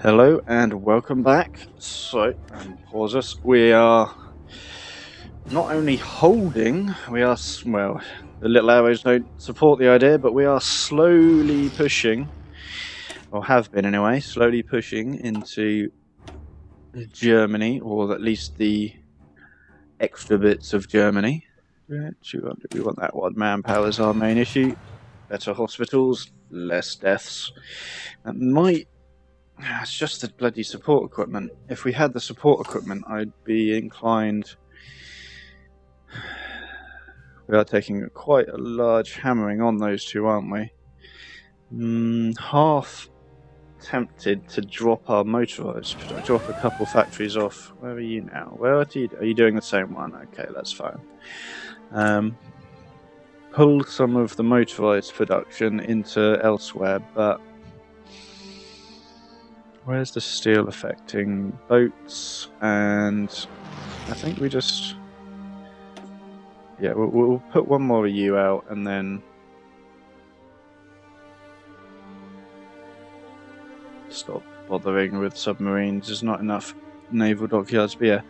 Hello and welcome back. So, pause us. We are not only holding, well, the little arrows don't support the idea, but we are slowly pushing, or have been anyway, slowly pushing into Germany, or at least the extra bits of Germany. We want that one. Manpower is our main issue. Better hospitals, less deaths. That might It's just the bloody support equipment. If we had the support equipment, I'd be inclined. We are taking quite a large hammering on those two, aren't we? Half tempted to drop our motorized, drop a couple factories off. Where are you now? Where are you doing the same one? Okay, that's fine. Pull some of the motorized production into elsewhere, but where's the steel affecting boats? And I think we just, yeah, we'll put one more EU out and then stop bothering with submarines. There's not enough naval dockyards, but yeah.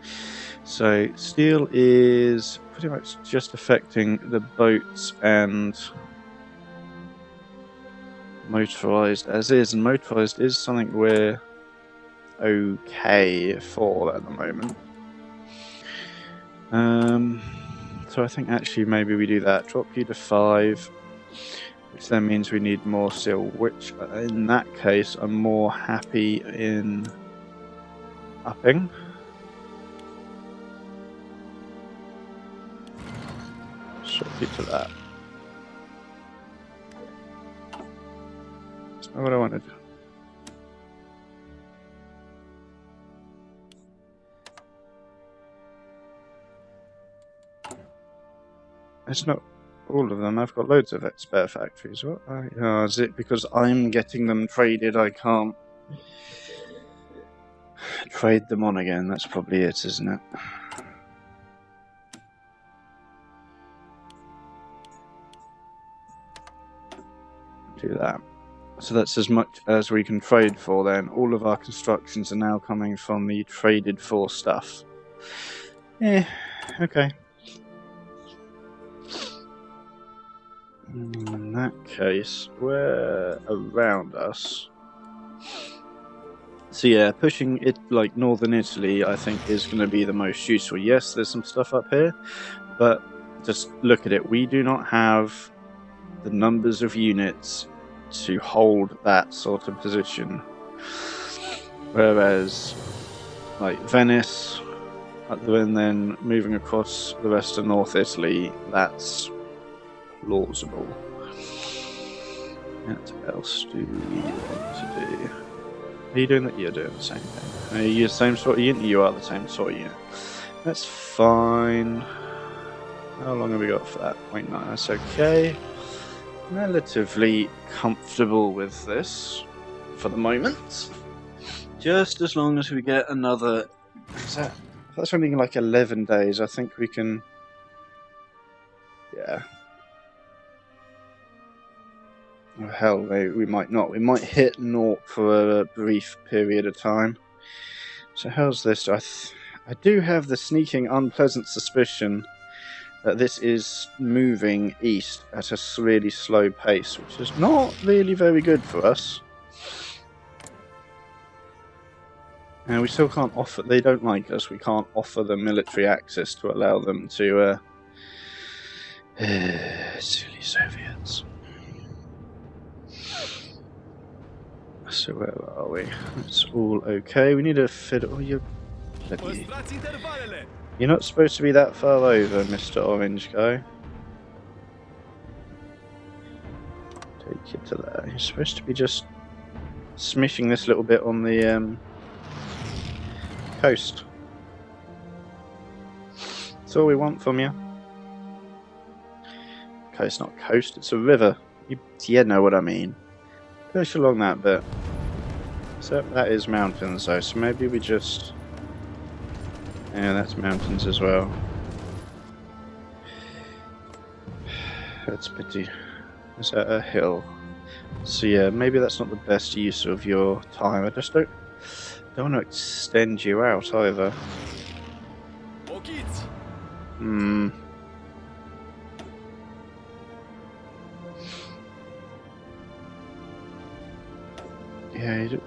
So steel is pretty much just affecting the boats and motorized as is, and motorized is something we're okay for at the moment. So I think actually maybe we do that. Drop you to 5, which then means we need more steel, which in that case I'm more happy in upping. Drop you to that. That's not what I wanted. It's not all of them. I've got loads of spare factories. What? Is it because I'm getting them traded? I can't trade them on again. That's probably it, isn't it? Do that. So that's as much as we can trade for then. All of our constructions are now coming from the traded for stuff. Yeah, okay. In that case, we're around us. So yeah, pushing it like northern Italy, I think, is going to be the most useful. Yes, there's some stuff up here, but just look at it. We do not have the numbers of units to hold that sort of position. Whereas, like Venice, and then moving across the rest of North Italy, that's plausible. What else do we want to do? Are you doing that? You're doing the same thing. Are you the same sort of unit? You are the same sort of unit. That's fine. How long have we got for that? 0.9. That's okay. Relatively comfortable with this for the moment. Just as long as we get another. That's only like 11 days. I think we can. Yeah. Oh, hell, we might not. We might hit naught for a brief period of time. So how's this? I do have the sneaking, unpleasant suspicion that this is moving east at a really slow pace, which is not really very good for us. And we still can't offer. They don't like us. We can't offer them military access to allow them to. Silly Soviets. So where are we? It's all okay. We need a fiddle. Oh, you're bloody. You're not supposed to be that far over, Mr. Orange guy. Take you to there. You're supposed to be just smishing this little bit on the coast. That's all we want from you. Okay, it's not coast, it's a river. You know what I mean. Push along that bit. So that is mountains though, so maybe we just... Yeah, that's mountains as well. That's pity. Is that a hill? So yeah, maybe that's not the best use of your time. I just don't... Don't want to extend you out either. Hmm. Yeah, you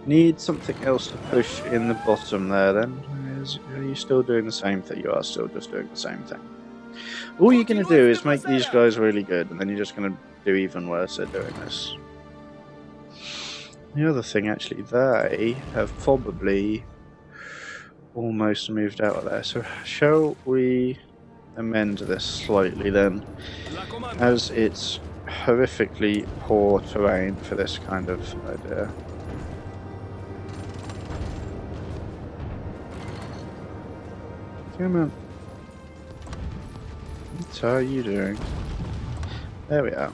need something else to push in the bottom there then. Are you still doing the same thing? You are still just doing the same thing. All you're going to do is make these guys really good, and then you're just going to do even worse at doing this. The other thing, actually, they have probably almost moved out of there. So shall we amend this slightly then, as it's horrifically poor terrain for this kind of idea. Come on. What are you doing? There we are.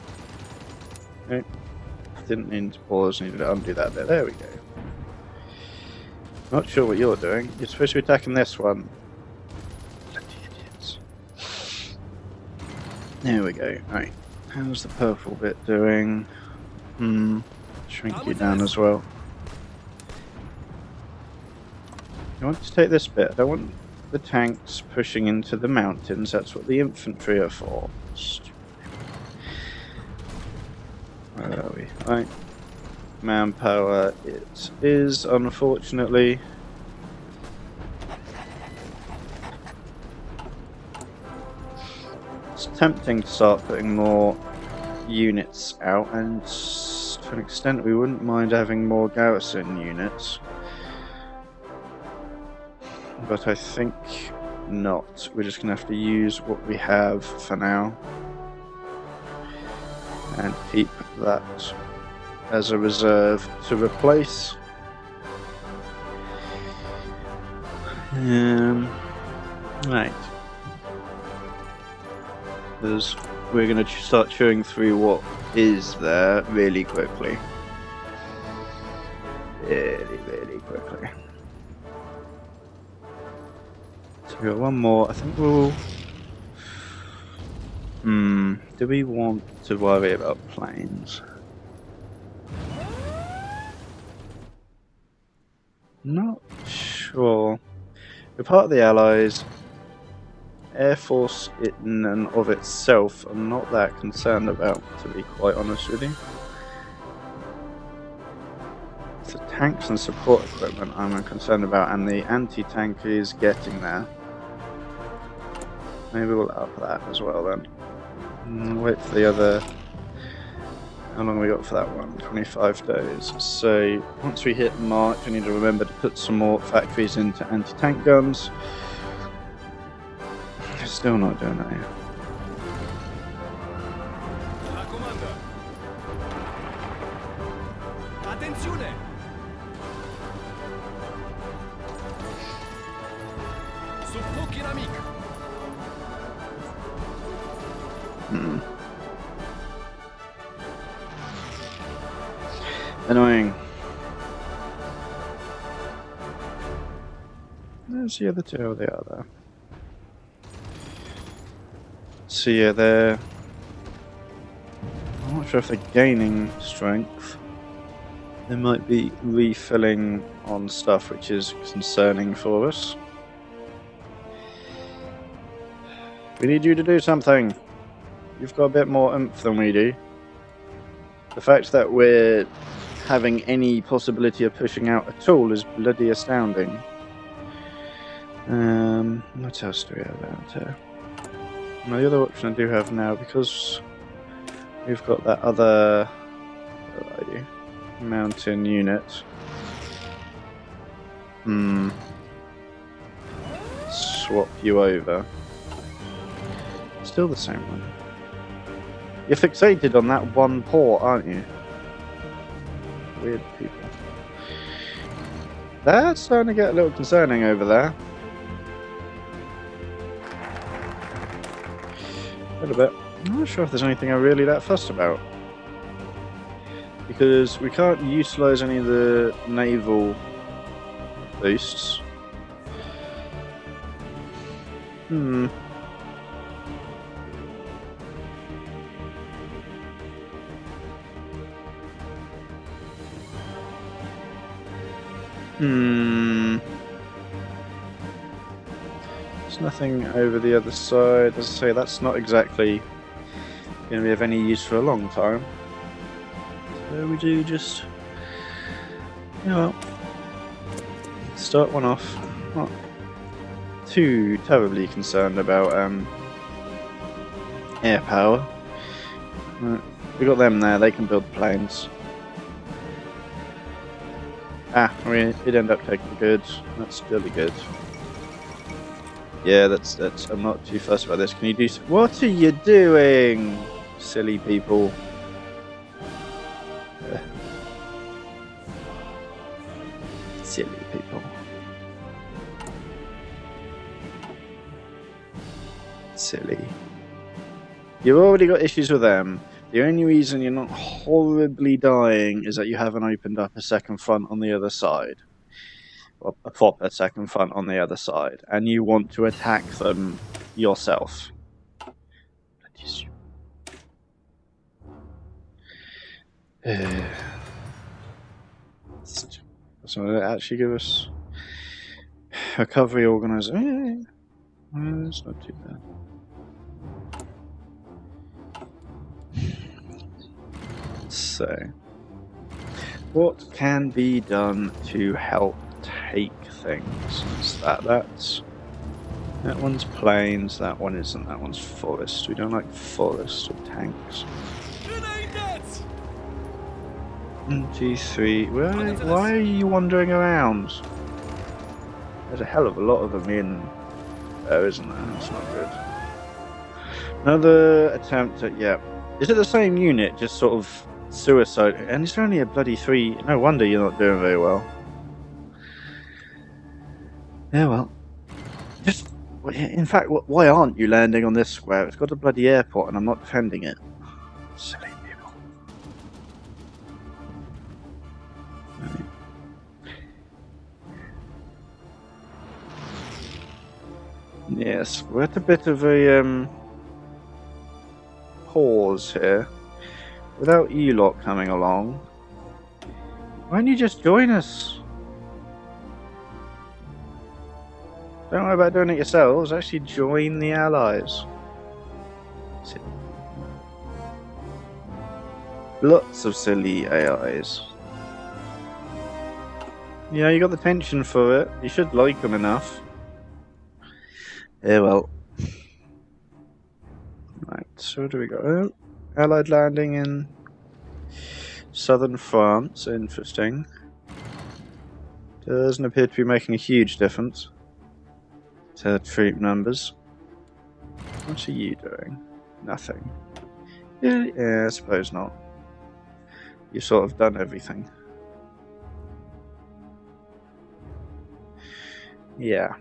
Okay. Didn't need to pause, needed to undo that bit. There we go. Not sure what you're doing. You're supposed to be attacking this one. Bloody idiots. There we go. Right. How's the purple bit doing? Shrink you down as well. I want to take this bit. I don't want the tanks pushing into the mountains. That's what the infantry are for. Where are we? Right. Manpower it is, unfortunately. It's tempting to start putting more units out, and to an extent we wouldn't mind having more garrison units. But I think not. We're just going to have to use what we have for now. And keep that as a reserve to replace. Right. Because we're going to start chewing through what is there really quickly. Really quickly. So we got one more. I think we'll... do we want to worry about planes? Not sure. We're part of the Allies. Air Force in and of itself, I'm not that concerned about, to be quite honest with you. It's the tanks and support equipment I'm concerned about, and the anti-tank is getting there. Maybe we'll up that as well then. Wait for the other. How long have we got for that one? 25 days. So once we hit March, we need to remember to put some more factories into anti-tank guns. Still not doing that yet. Annoying. There's the other two. Oh, they are there. So yeah, they're... I'm not sure if they're gaining strength. They might be refilling on stuff, which is concerning for us. We need you to do something. You've got a bit more oomph than we do. The fact that we're having any possibility of pushing out at all is bloody astounding. What else do we have out here? Now, the other option I do have now, because we've got that other mountain unit. Swap you over. Still the same one. You're fixated on that one port, aren't you? Weird people. That's starting to get a little concerning over there. A little bit. I'm not sure if there's anything I'm really that fussed about. Because we can't utilise any of the naval boosts. There's nothing over the other side. As I say, that's not exactly going to be of any use for a long time. So we do just, you know, start one off. Not too terribly concerned about air power. We got them there. They can build the planes. We did end up taking the goods. That's really good. Yeah, that's. I'm not too fussed about this. Can you do? What are you doing, silly people? Silly people. Silly. You've already got issues with them. The only reason you're not horribly dying is that you haven't opened up a second front on the other side. Or a proper second front on the other side. And you want to attack them yourself. So it actually give us recovery organization. It's not too bad. So, what can be done to help take things? Is that one's plains, that one isn't, that one's forest. We don't like forest or tanks. 1, 2, 3. Why are you wandering around? There's a hell of a lot of them in there, isn't there? That's not good. Another attempt at, yeah. Is it the same unit, just sort of suicide? And it's only a bloody 3. No wonder you're not doing very well. Yeah, well. Just, in fact, why aren't you landing on this square? It's got a bloody airport and I'm not defending it. Silly people. Right. Yes, we're at a bit of a pause here. Without you lot coming along, why don't you just join us? Don't worry about doing it yourselves, actually join the allies. Lots of silly AIs. Yeah, you got the pension for it. You should like them enough. Yeah, well. Right, so what do we got? Oh, Allied landing in southern France. Interesting. Doesn't appear to be making a huge difference to troop numbers. What are you doing? Nothing. Yeah, I suppose not. You've sort of done everything. Yeah.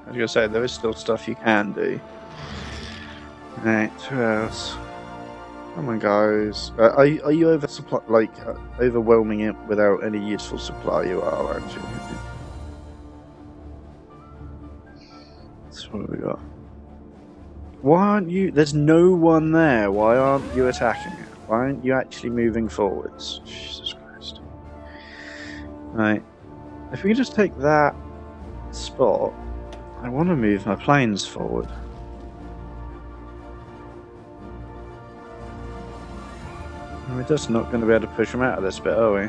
I was gonna say, there is still stuff you can do. Right, who else? Come on, guys. Are you overwhelming it without any useful supply? You are, aren't you? So what have we got? Why aren't you... There's no one there. Why aren't you attacking it? Why aren't you actually moving forwards? Jesus Christ. Right. If we could just take that spot... I want to move my planes forward. We're just not going to be able to push them out of this bit, are we?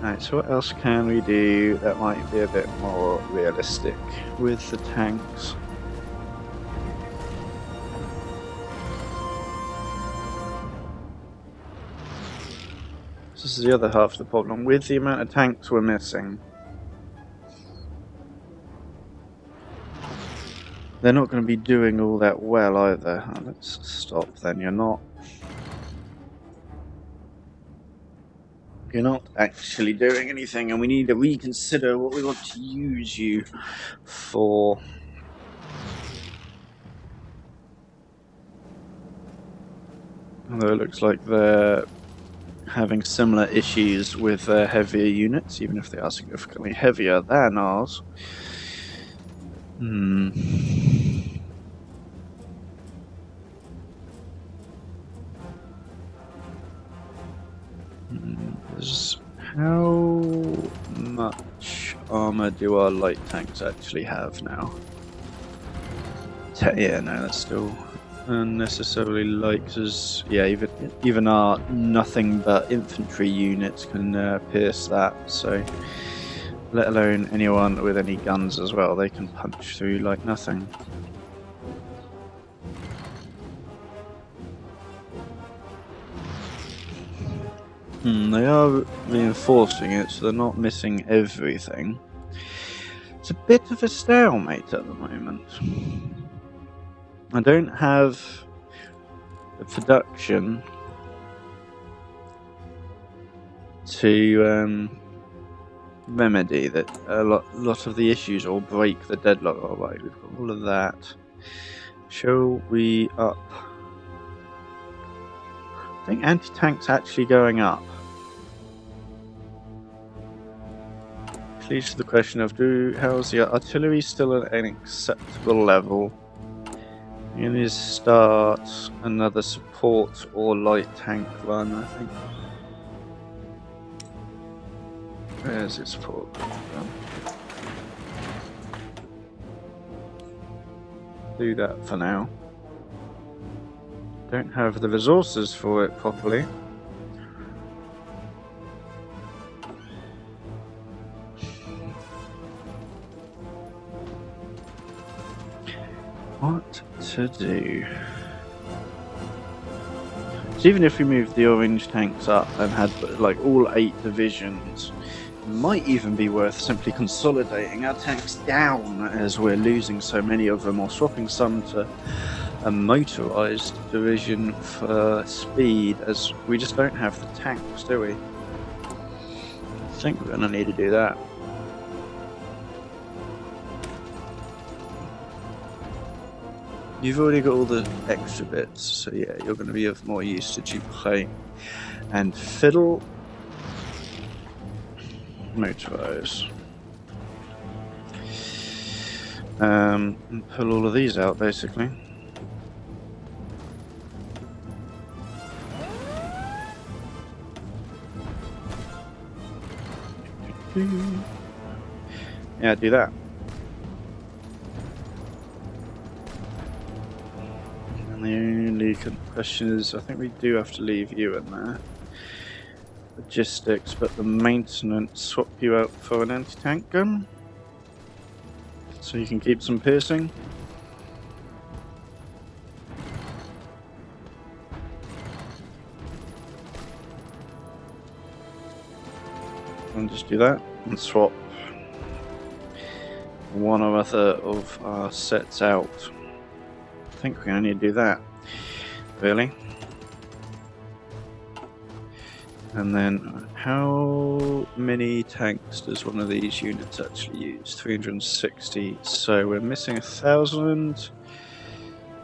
Right, so what else can we do that might be a bit more realistic with the tanks? This is the other half of the problem. With the amount of tanks we're missing, they're not going to be doing all that well either. Oh, let's stop then. You're not actually doing anything, and we need to reconsider what we want to use you for. Although it looks like they're having similar issues with their heavier units, even if they are significantly heavier than ours. How much armor do our light tanks actually have now? Yeah, no, that's still unnecessarily light, because yeah, even our nothing but infantry units can pierce that, so let alone anyone with any guns as well, they can punch through like nothing. They are reinforcing it, so they're not missing everything. It's a bit of a stalemate at the moment. I don't have the production to remedy that a lot of the issues, or break the deadlock. Alright, we've got all of that. Shall we up? I think anti-tank's actually going up. Which leads to the question of how's the artillery still at an acceptable level? You need to start another support or light tank run, I think. Where's its support? Do that for now. Don't have the resources for it properly. What to do? So even if we move the orange tanks up and had like all 8 divisions, it might even be worth simply consolidating our tanks down, as we're losing so many of them, or swapping some to a motorized division for speed, as we just don't have the tanks, do we? I think we're going to need to do that. You've already got all the extra bits, so yeah, you're going to be of more use to Dupré and Fiddle. Motorise. And pull all of these out, basically. Yeah, do that. And the only question is, I think we do have to leave you in there. Logistics, but the maintenance, swap you out for an anti-tank gun, so you can keep some piercing. And just do that, and swap one or other of our sets out. I think we only do that, really. And then, how many tanks does one of these units actually use? 360, so we're missing 1,000.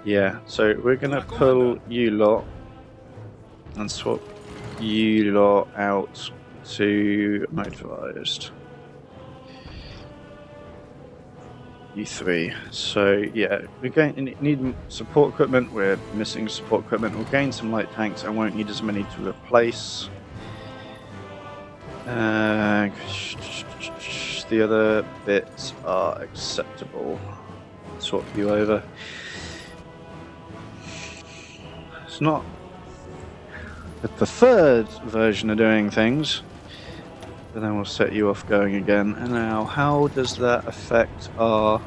Yeah, so we're gonna pull you lot and swap you lot out to motorized. You 3. So yeah, we need support equipment. We're missing support equipment. We'll gain some light tanks. I won't need as many to replace. The other bits are acceptable. Swap you over. It's not the preferred version of doing things, but then we'll set you off going again. And now, how does that affect our...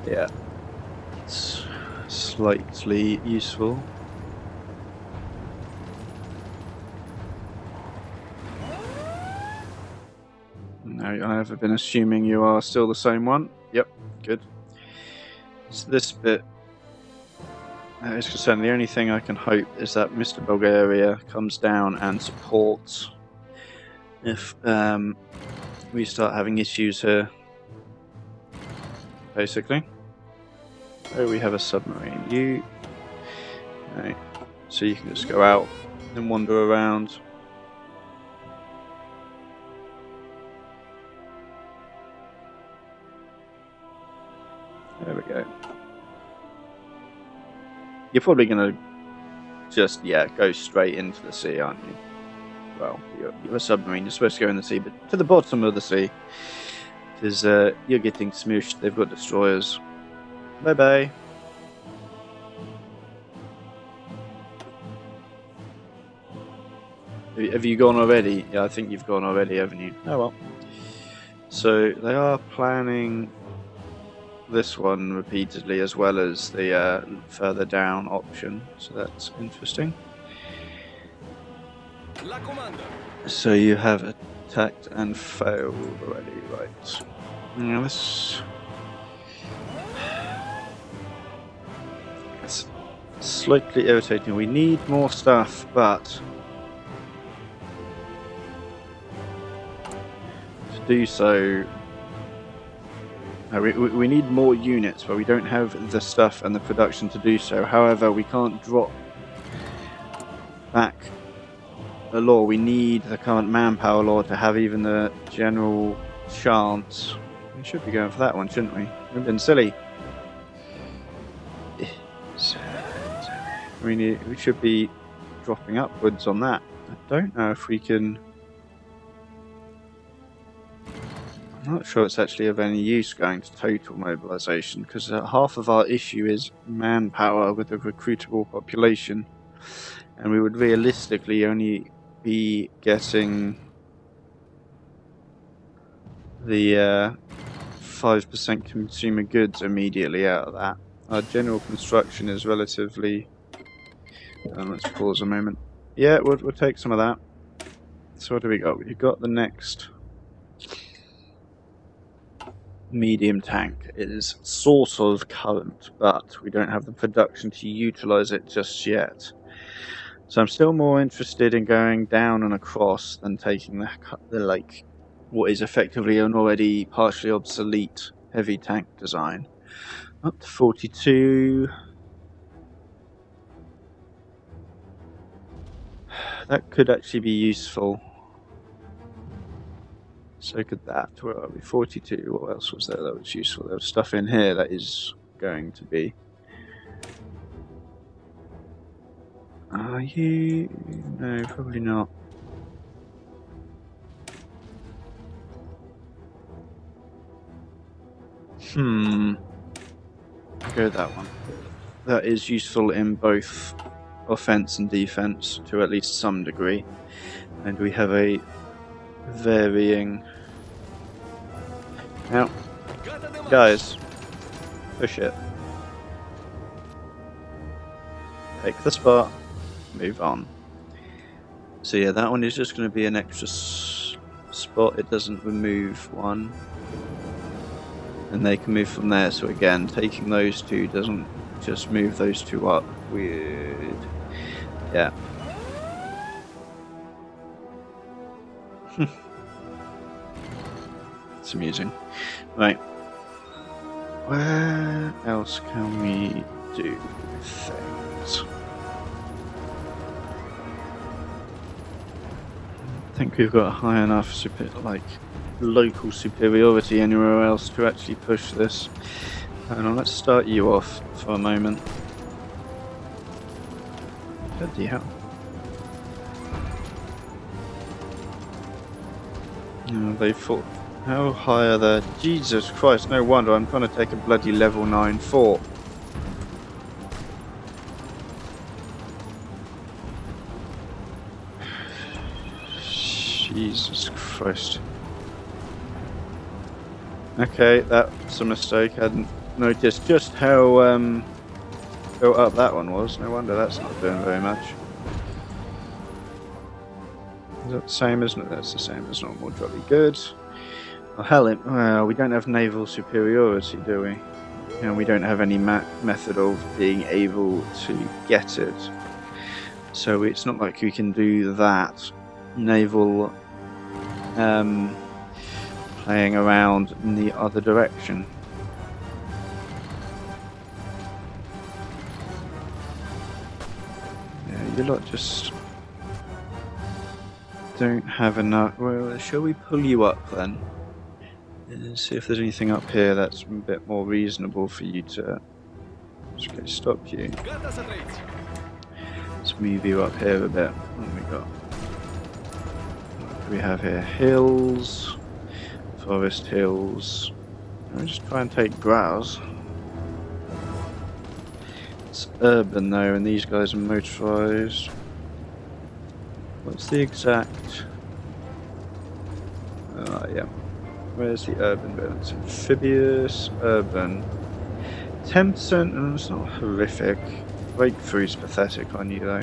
Yeah, it's slightly useful. No, I've been assuming you are still the same one. Yep, good. So this bit is concerned. The only thing I can hope is that Mr. Bulgaria comes down and supports if we start having issues here, basically. Oh, we have a submarine. Right. So you can just go out and wander around. There we go. You're probably going to just, yeah, go straight into the sea, aren't you? well, you're a submarine. You're supposed to go in the sea, but to the bottom of the sea, because you're getting smooshed. They've got destroyers. Bye bye. Have you gone already? Yeah, I think you've gone already, haven't you? Oh well. So they are planning this one repeatedly, as well as the further down option. So that's interesting. So you have attacked and failed already, right? Now this... it's slightly irritating. We need more stuff, but to do so, we need more units, but we don't have the stuff and the production to do so. However, we can't drop back the law. We need the current manpower law to have even the general chance. We should be going for that one, shouldn't we? We've been silly. We should be dropping upwards on that. I don't know if we can... I'm not sure it's actually of any use going to total mobilization, because half of our issue is manpower with a recruitable population, and we would realistically only be getting the 5% consumer goods immediately out of that. Our general construction is relatively... let's pause a moment. Yeah, we'll take some of that. So what do we got? We've got the next medium tank. It is sort of current, but we don't have the production to utilize it just yet. So I'm still more interested in going down and across than taking the like what is effectively an already partially obsolete heavy tank design. Up to 42. That could actually be useful. So could that. Where are we? 42. What else was there that was useful? There was stuff in here that is going to be. Are you? No, probably not. Go that one. That is useful in both offense and defense to at least some degree, and we have a varying... Now, guys, push it. Take the spot, move on. So yeah, that one is just going to be an extra spot. It doesn't remove one, and they can move from there. So again, taking those two doesn't just move those two up. Weird. Yeah. It's amusing. Right. Where else can we do things? I think we've got a high enough local superiority anywhere else to actually push this. Hold on, let's start you off for a moment. Bloody hell. Oh, they fought. How high are they? Jesus Christ, no wonder I'm trying to take a bloody level 9 fort. Jesus Christ. Okay, that's a mistake. I hadn't noticed just how built up that one was. No wonder that's not doing very much. Is that the same, isn't it? That's the same as normal. Jolly good. Well, hell, we don't have naval superiority, do we? And we don't have any method of being able to get it. So it's not like we can do that. Naval playing around in the other direction. Yeah, you lot just don't have enough. Well, shall we pull you up then? And see if there's anything up here that's a bit more reasonable for you to... Okay, stop you. Let's move you up here a bit. What have we got? do we have here? Hills, forest hills. Let me just try and take browse. It's urban though, and these guys are motorized. What's the exact? Yeah. Where's the urban bit? It's amphibious, urban. 10%, and it's not horrific. Breakthrough's pathetic on you though.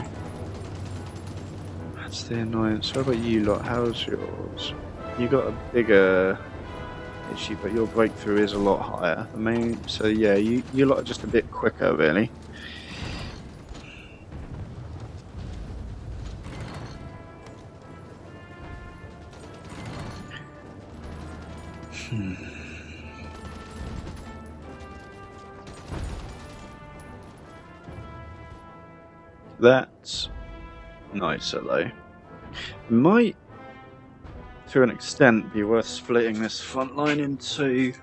That's the annoyance. What about you lot? How's yours? You got a bigger issue, but your breakthrough is a lot higher. So yeah, you lot are just a bit quicker, really. That's nicer though. Might, to an extent, be worth splitting this front line in two,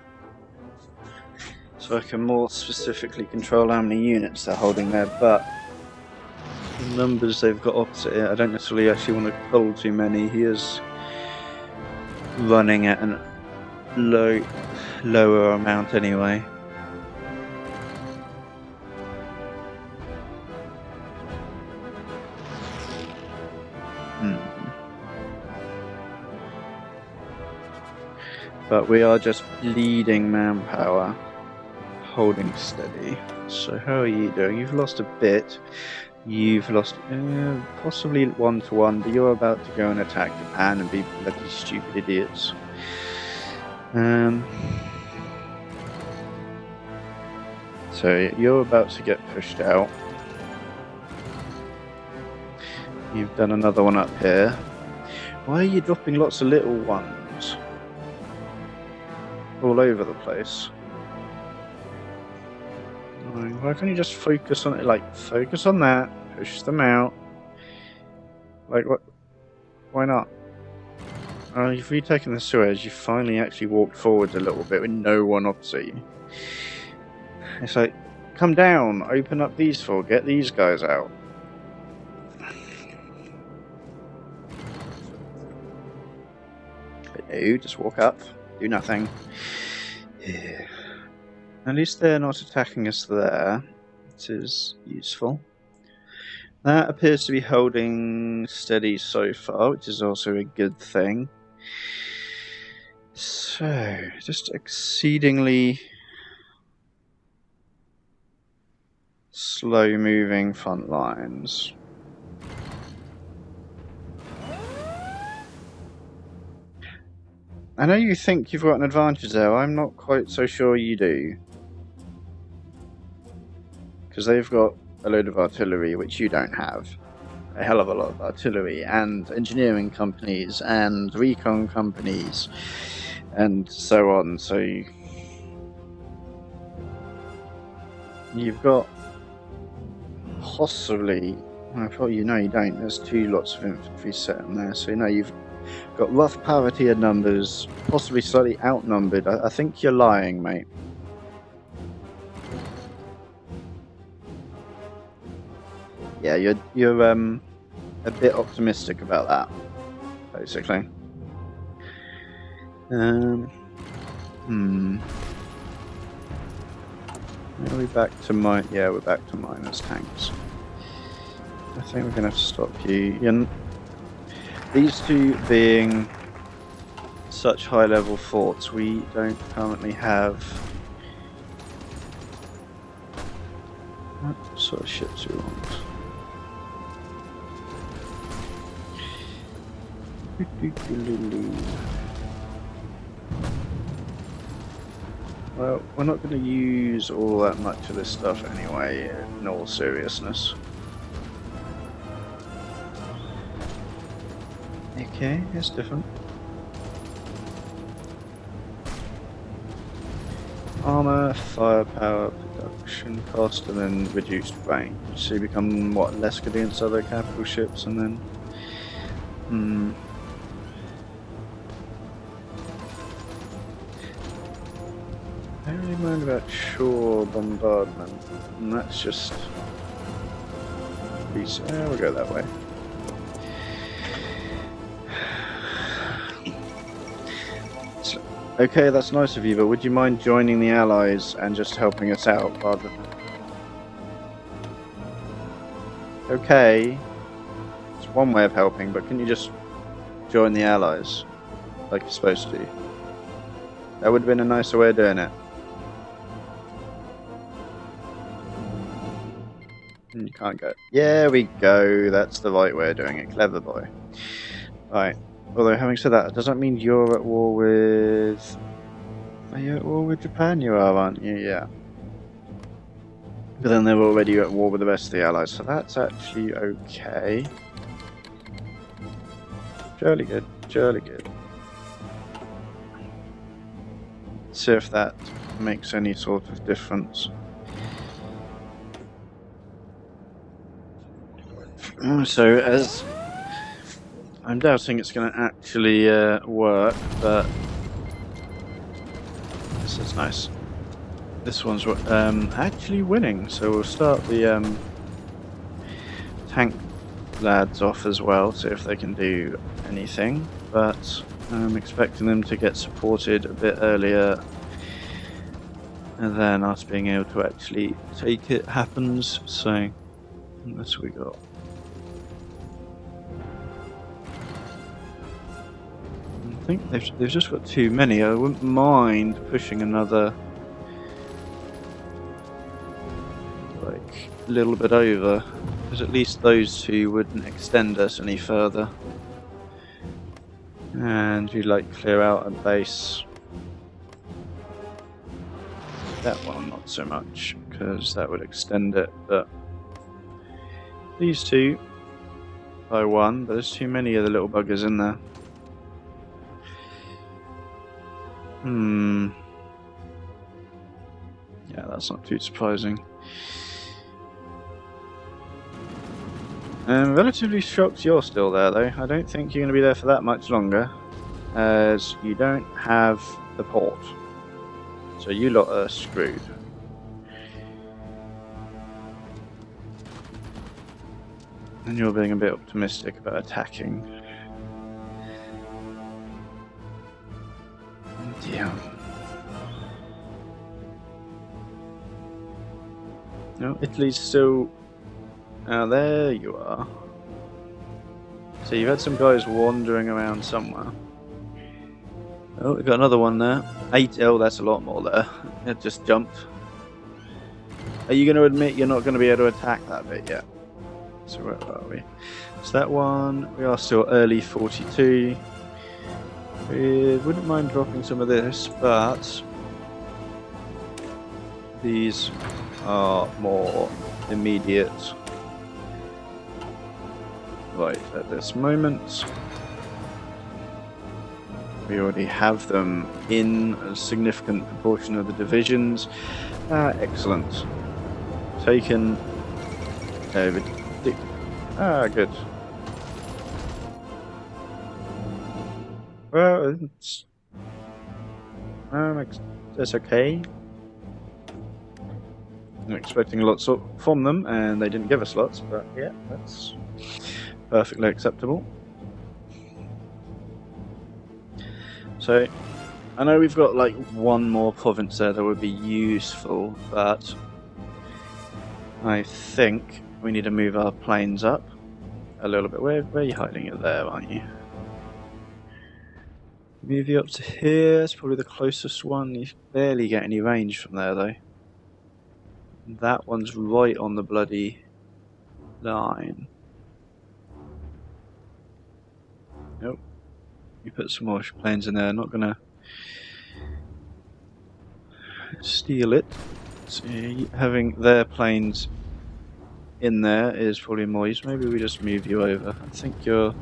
so I can more specifically control how many units they're holding there, but the numbers they've got opposite it, I don't necessarily actually want to pull too many. He is running at a lower amount anyway. But we are just bleeding manpower, holding steady. So how are you doing? You've lost a bit. You've lost possibly 1-1, but you're about to go and attack Japan and be bloody stupid idiots. So you're about to get pushed out. You've done another one up here. Why are you dropping lots of little ones all over the place? Why can't you just focus on it? Like, focus on that, push them out. Like, what? Why not? If you've taken the Suez, you finally actually walked forward a little bit with no one opposite you. It's like, come down, open up these four, get these guys out. But no, just walk up, do nothing. Yeah. At least they're not attacking us there, which is useful. That appears to be holding steady so far, which is also a good thing. So, just exceedingly slow moving front lines. I know you think you've got an advantage there, I'm not quite so sure you do. Because they've got a load of artillery, which you don't have. A hell of a lot of artillery, and engineering companies, and recon companies, and so on. So you've got possibly, well, you know you don't, there's 2 lots of infantry set in there, so you know you've got rough parity in numbers, possibly slightly outnumbered. I think you're lying, mate. Yeah, you're a bit optimistic about that, basically. Are we back to yeah, we're back to minus tanks. I think we're gonna have to stop you. These two being such high-level forts, we don't currently have. What sort of ships we want? Well, we're not going to use all that much of this stuff anyway, in all seriousness. Okay, it's different. Armor, firepower, production cost, and then reduced range. So you become, what, less good against other capital ships, and then... I don't really mind about shore bombardment, and that's just... we'll go that way. Okay, that's nice of you, but would you mind joining the Allies and just helping us out rather than... Okay, it's one way of helping, but can you just join the Allies like you're supposed to? That would have been a nicer way of doing it. And you can't go. Yeah, we go. That's the right way of doing it. Clever boy. Right. Although, having said that, does that mean you're at war with... Are you at war with Japan? You are, aren't you? Yeah. But then they're already at war with the rest of the Allies, so that's actually okay. Jolly good. Jolly good. See if that makes any sort of difference. So, as I'm doubting it's going to actually work, but this is nice. This one's actually winning, so we'll start the tank lads off as well, see if they can do anything. But I'm expecting them to get supported a bit earlier, and then us being able to actually take it happens. So that's what we got. I think they've just got too many. I wouldn't mind pushing another, like, a little bit over, because at least those two wouldn't extend us any further. And you like clear out a base. That one not so much, because that would extend it, but these two by one, but there's too many of the little buggers in there. Yeah, that's not too surprising. I'm relatively shocked you're still there, though. I don't think you're going to be there for that much longer, as you don't have the port. So you lot are screwed. And you're being a bit optimistic about attacking. Yeah. No, Italy's still... Oh, there you are. So you've had some guys wandering around somewhere. Oh, we've got another one there. 8. Oh, that's a lot more there. It just jumped. Are you going to admit you're not going to be able to attack that bit yet? So where are we? So that one, we are still early 42. We wouldn't mind dropping some of this, but these are more immediate right at this moment. We already have them in a significant proportion of the divisions. Excellent. Taken over. Good. Well, it's that's okay. I'm expecting lots from them, and they didn't give us lots, but yeah, that's perfectly acceptable. So, I know we've got like one more province there that would be useful, but I think we need to move our planes up a little bit. Where are you hiding it there, aren't you? Move you up to here, it's probably the closest one. You barely get any range from there though. That one's right on the bloody line. Nope. You put some more planes in there, not gonna steal it. So having their planes in there is probably more use. Maybe we just move you over. I think your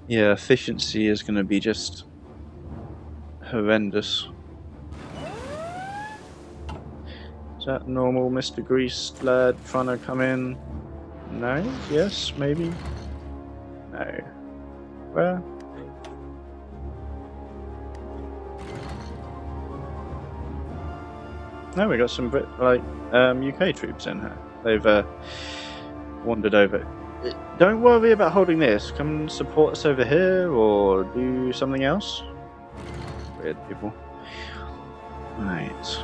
efficiency is gonna be just horrendous. Is that normal, Mr. Grease lad trying to come in? No? Yes? Maybe? No. Where? No, we got some UK troops in here. They've wandered over. Don't worry about holding this. Come support us over here, or do something else. weird people. Right.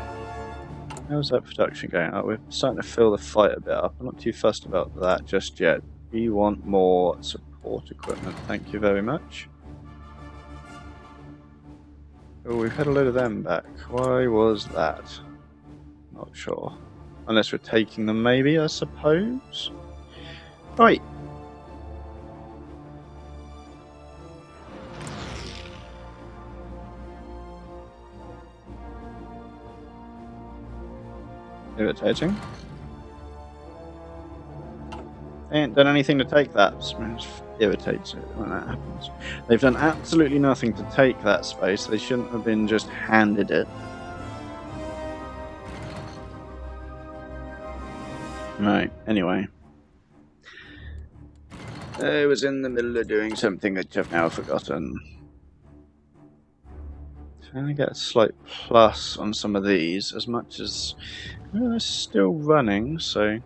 How's that production going? Oh, we're starting to fill the fight a bit up. I'm not too fussed about that just yet. We want more support equipment. Thank you very much. Oh, we've had a load of them back. Why was that? Not sure. Unless we're taking them, maybe, I suppose. Right. Irritating. They ain't done anything to take that. It irritates it when that happens. They've done absolutely nothing to take that space. They shouldn't have been just handed it. Right, anyway. I was in the middle of doing something that I've now forgotten. Trying to get a slight plus on some of these, as much as they're still running, so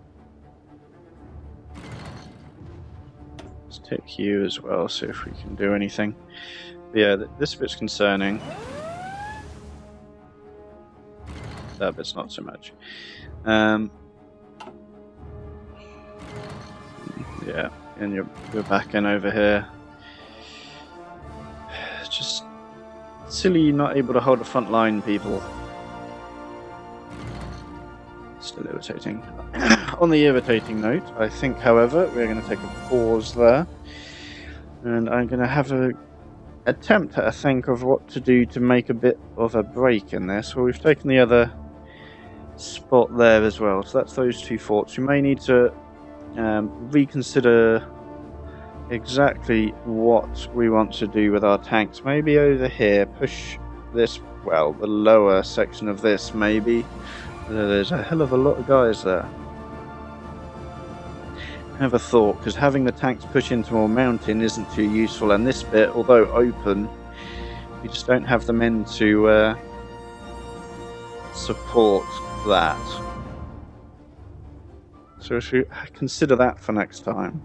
let's take you as well, see if we can do anything. But yeah, this bit's concerning. That bit's not so much. Yeah, and you're back in over here. Just silly not able to hold a front line, people. Still irritating. On the irritating note, I think, however, we're going to take a pause there. And I'm going to have a attempt at a think of what to do to make a bit of a break in this. Well, we've taken the other spot there as well. So that's those two forts. We may need to reconsider exactly what we want to do with our tanks. Maybe over here, push this, well, the lower section of this, maybe. There's a hell of a lot of guys there. Have a thought, because having the tanks push into more mountain isn't too useful, and this bit, although open, we just don't have the men to support that. So we should consider that for next time.